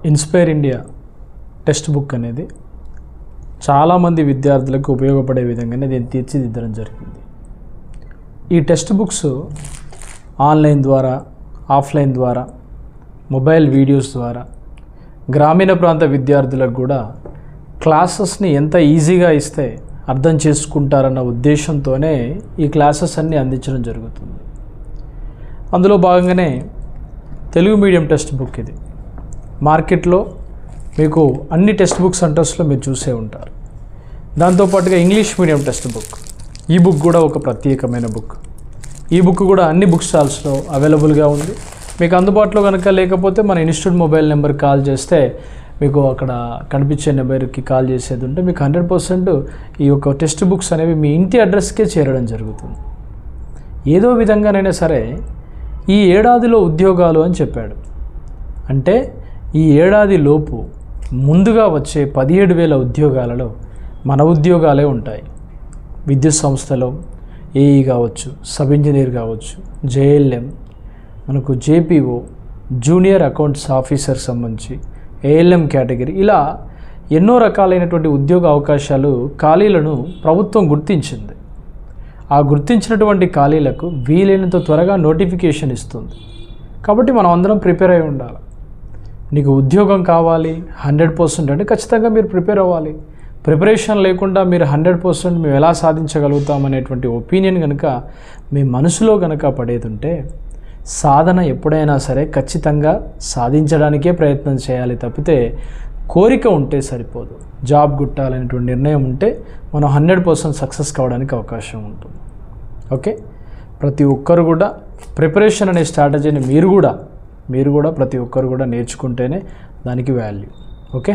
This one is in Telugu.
ఇన్స్పైర్ ఇండియా టెక్స్ట్ బుక్ అనేది చాలామంది విద్యార్థులకు ఉపయోగపడే విధంగానే దీన్ని తీర్చిదిద్దడం జరిగింది. ఈ టెక్స్ట్ బుక్స్ ఆన్లైన్ ద్వారా, ఆఫ్లైన్ ద్వారా, మొబైల్ వీడియోస్ ద్వారా గ్రామీణ ప్రాంత విద్యార్థులకు కూడా క్లాసెస్ని ఎంత ఈజీగా ఇస్తే అర్థం చేసుకుంటారన్న ఉద్దేశంతోనే ఈ క్లాసెస్ అన్నీ అందించడం జరుగుతుంది. అందులో భాగంగానే తెలుగు మీడియం టెక్స్ట్ బుక్ ఇది. మార్కెట్లో మీకు అన్ని టెక్స్ట్ బుక్ సెంటర్స్లో మీరు చూసే ఉంటారు. దాంతోపాటుగా ఇంగ్లీష్ మీడియం టెక్స్ట్ బుక్, ఈ బుక్ కూడా ఒక ప్రత్యేకమైన బుక్. ఈ బుక్ కూడా అన్ని బుక్ స్టాల్స్లో అవైలబుల్గా ఉంది. మీకు అందుబాటులో కనుక లేకపోతే మన ఇన్స్టిట్యూట్ మొబైల్ నెంబర్కి కాల్ చేస్తే మీకు అక్కడ కనిపించే నెంబర్కి కాల్ చేసేది ఉంటే మీకు 100% ఈ యొక్క టెక్స్ట్ బుక్స్ అనేవి మీ ఇంటి అడ్రస్కే చేరడం జరుగుతుంది. ఏదో విధంగానైనా సరే ఈ ఏడాదిలో ఉద్యోగాలు అని చెప్పాడు. అంటే ఈ ఏడాది లోపు ముందుగా వచ్చే 17,000 ఉద్యోగాలలో మన ఉద్యోగాలే ఉంటాయి. విద్యుత్ సంస్థలో ఏఈ కావచ్చు, సబ్ ఇంజనీర్ కావచ్చు, జేఎల్ఎం, మనకు జేపీఓ, జూనియర్ అకౌంట్స్ ఆఫీసర్ సంబంధించి ఏఎల్ఎం కేటగిరీ, ఇలా ఎన్నో రకాలైనటువంటి ఉద్యోగ అవకాశాలు, ఖాళీలను ప్రభుత్వం గుర్తించింది. ఆ గుర్తించినటువంటి ఖాళీలకు వీలైనంత త్వరగా నోటిఫికేషన్ ఇస్తుంది. కాబట్టి మనం అందరం ప్రిపేర్ అయి ఉండాలి. నీకు ఉద్యోగం కావాలి 100% అంటే ఖచ్చితంగా మీరు ప్రిపేర్ అవ్వాలి. ప్రిపరేషన్ లేకుండా మీరు 100% మేము ఎలా సాధించగలుగుతామనేటువంటి ఒపీనియన్ కనుక మీ మనసులో కనుక పడేదుంటే సాధన ఎప్పుడైనా సరే ఖచ్చితంగా సాధించడానికే ప్రయత్నం చేయాలి తప్పితే కోరిక ఉంటే సరిపోదు. జాబ్ గుట్టాలనేటువంటి నిర్ణయం ఉంటే మనం 100% సక్సెస్ కావడానికి అవకాశం ఉంటుంది. ఓకే, ప్రతి ఒక్కరు కూడా ప్రిపరేషన్ అనే స్ట్రాటజీని మీరు కూడా ప్రతి ఒక్కరు కూడా నేర్చుకుంటేనే దానికి వాల్యూ. ఓకే.